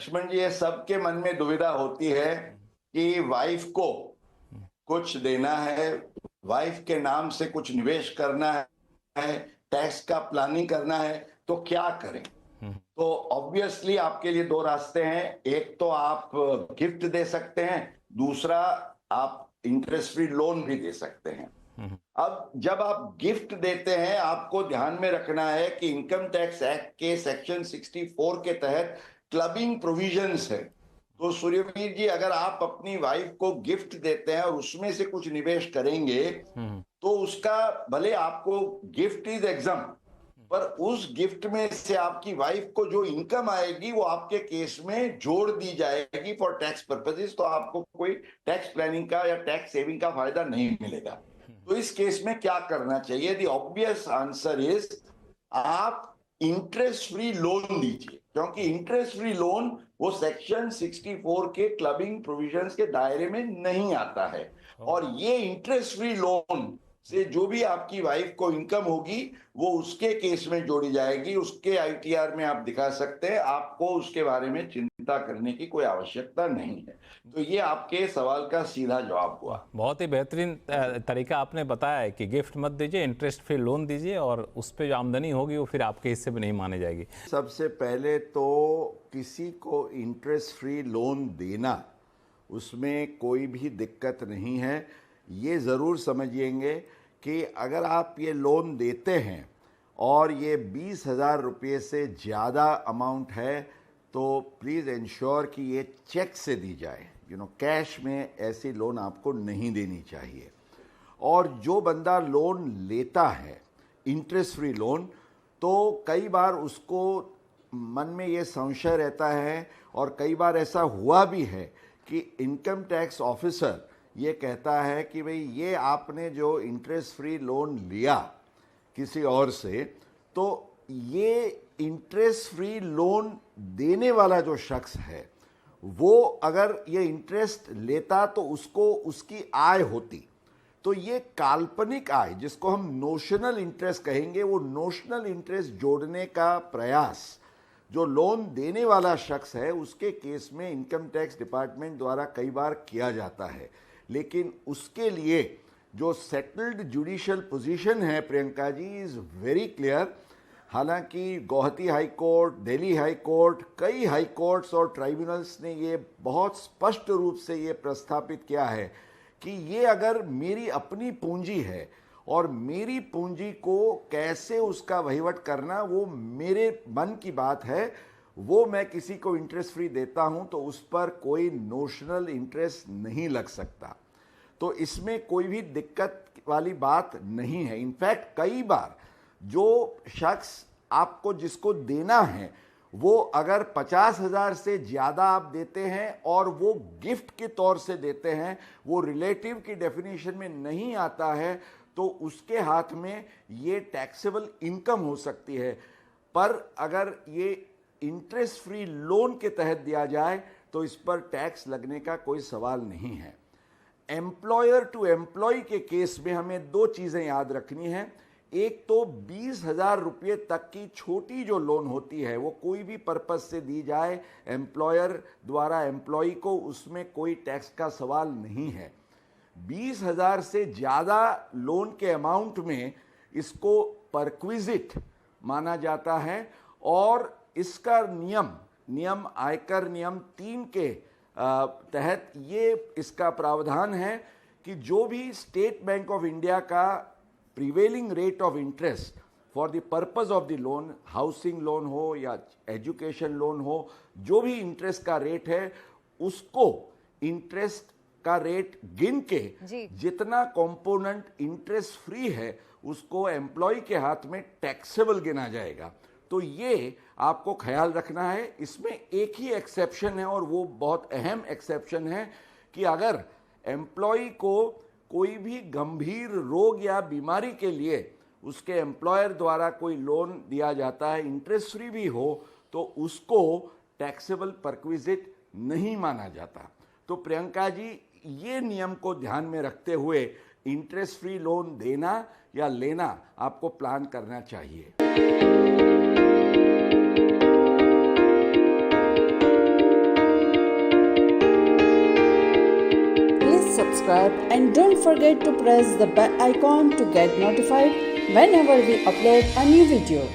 लक्ष्मण जी, ये सबके मन में दुविधा होती है कि वाइफ को कुछ देना है, वाइफ के नाम से कुछ निवेश करना है, टैक्स का प्लानिंग करना है, तो क्या करें। तो ऑब्वियसली आपके लिए दो रास्ते हैं। एक तो आप गिफ्ट दे सकते हैं, दूसरा आप इंटरेस्ट फ्री लोन भी दे सकते हैं। अब जब आप गिफ्ट देते हैं, आपको ध्यान में रखना है कि इनकम टैक्स एक्ट के सेक्शन 64 के तहत क्लबिंग प्रोविजंस है। तो सूर्यवीर जी, अगर आप अपनी वाइफ को गिफ्ट देते हैं और उसमें से कुछ निवेश करेंगे, तो उसका भले आपको गिफ्ट इज एग्जाम, पर उस गिफ्ट में से आपकी वाइफ को जो इनकम आएगी वो आपके केस में जोड़ दी जाएगी फॉर टैक्स पर्पसेस। तो आपको कोई टैक्स प्लानिंग का या टैक्स सेविंग का फायदा नहीं मिलेगा। तो इस केस में क्या करना चाहिए? द ऑब्वियस आंसर इज आप इंटरेस्ट फ्री लोन दीजिए, क्योंकि इंटरेस्ट फ्री लोन वो सेक्शन 64 के क्लबिंग प्रोविजंस के दायरे में नहीं आता है। और ये इंटरेस्ट फ्री लोन से जो भी आपकी वाइफ को इनकम होगी वो उसके केस में जोड़ी जाएगी, उसके आईटीआर में आप दिखा सकते हैं। आपको उसके बारे में चिंता करने की कोई आवश्यकता नहीं है। तो ये आपके सवाल का सीधा जवाब हुआ। बहुत ही बेहतरीन तरीका आपने बताया है कि गिफ्ट मत दीजिए, इंटरेस्ट फ्री लोन दीजिए और उस पर जो आमदनी होगी वो फिर आपके हिस्से में नहीं मानी जाएगी। सबसे पहले तो किसी को इंटरेस्ट फ्री लोन देना, उसमें कोई भी दिक्कत नहीं है। ये ज़रूर समझिएंगे कि अगर आप ये लोन देते हैं और ये 20,000 रुपये से ज़्यादा अमाउंट है, तो प्लीज़ इंश्योर कि ये चेक से दी जाए। कैश में ऐसी लोन आपको नहीं देनी चाहिए। और जो बंदा लोन लेता है इंटरेस्ट फ्री लोन, तो कई बार उसको मन में ये संशय रहता है, और कई बार ऐसा हुआ भी है कि इनकम टैक्स ऑफिसर ये कहता है कि भाई ये आपने जो इंटरेस्ट फ्री लोन लिया किसी और से, तो ये इंटरेस्ट फ्री लोन देने वाला जो शख्स है वो अगर ये इंटरेस्ट लेता तो उसको उसकी आय होती। तो ये काल्पनिक आय, जिसको हम नोशनल इंटरेस्ट कहेंगे, वो नोशनल इंटरेस्ट जोड़ने का प्रयास जो लोन देने वाला शख्स है उसके केस में इनकम टैक्स डिपार्टमेंट द्वारा कई बार किया जाता है। लेकिन उसके लिए जो सेटल्ड जुडिशियल पोजीशन है Priyanka ji, is very clear. हालांकि Guwahati high court, Delhi high court, कई हाई कोर्ट्स और ट्राइब्यूनल्स ने ये बहुत स्पष्ट रूप से ये प्रस्थापित किया है कि ये अगर मेरी अपनी पूंजी है और मेरी पूंजी को कैसे उसका वहीवट करना वो मेरे मन की बात है, वो मैं किसी को इंटरेस्ट फ्री देता हूं तो उस पर कोई नोशनल इंटरेस्ट नहीं लग सकता। तो इसमें कोई भी दिक्कत वाली बात नहीं है। इनफैक्ट कई बार जो शख्स आपको जिसको देना है वो अगर 50,000 से ज़्यादा आप देते हैं और वो गिफ्ट के तौर से देते हैं, वो रिलेटिव की डेफिनेशन में नहीं आता है, तो उसके हाथ में ये टैक्सेबल इनकम हो सकती है। पर अगर ये इंटरेस्ट फ्री लोन के तहत दिया जाए तो इस पर टैक्स लगने का कोई सवाल नहीं है। एम्प्लॉयर टू एम्प्लॉय के केस में हमें दो चीज़ें याद रखनी है। एक तो 20,000 रुपये तक की छोटी जो लोन होती है वो कोई भी पर्पस से दी जाए एम्प्लॉयर द्वारा एम्प्लॉय को, उसमें कोई टैक्स का सवाल नहीं है। 20,000 से ज़्यादा लोन के अमाउंट में इसको परक्विजिट माना जाता है और इसका नियम आयकर नियम 3 के तहत ये इसका प्रावधान है कि जो भी स्टेट बैंक ऑफ इंडिया का prevailing rate of interest for the purpose of the loan, housing loan हो या एजुकेशन लोन हो, जो भी इंटरेस्ट का रेट है उसको इंटरेस्ट का रेट गिन के जितना कंपोनेंट इंटरेस्ट फ्री है उसको एम्प्लॉय के हाथ में टैक्सेबल गिना जाएगा। तो ये आपको ख्याल रखना है। इसमें एक ही एक्सेप्शन है और वो बहुत अहम एक्सेप्शन है कि अगर एम्प्लॉय को कोई भी गंभीर रोग या बीमारी के लिए उसके एम्प्लॉयर द्वारा कोई लोन दिया जाता है, इंटरेस्ट फ्री भी हो, तो उसको टैक्सेबल परक्विजिट नहीं माना जाता। तो प्रियंका जी, ये नियम को ध्यान में रखते हुए इंटरेस्ट फ्री लोन देना या लेना आपको प्लान करना चाहिए। subscribe and don't forget to press the bell icon to get notified whenever we upload a new video.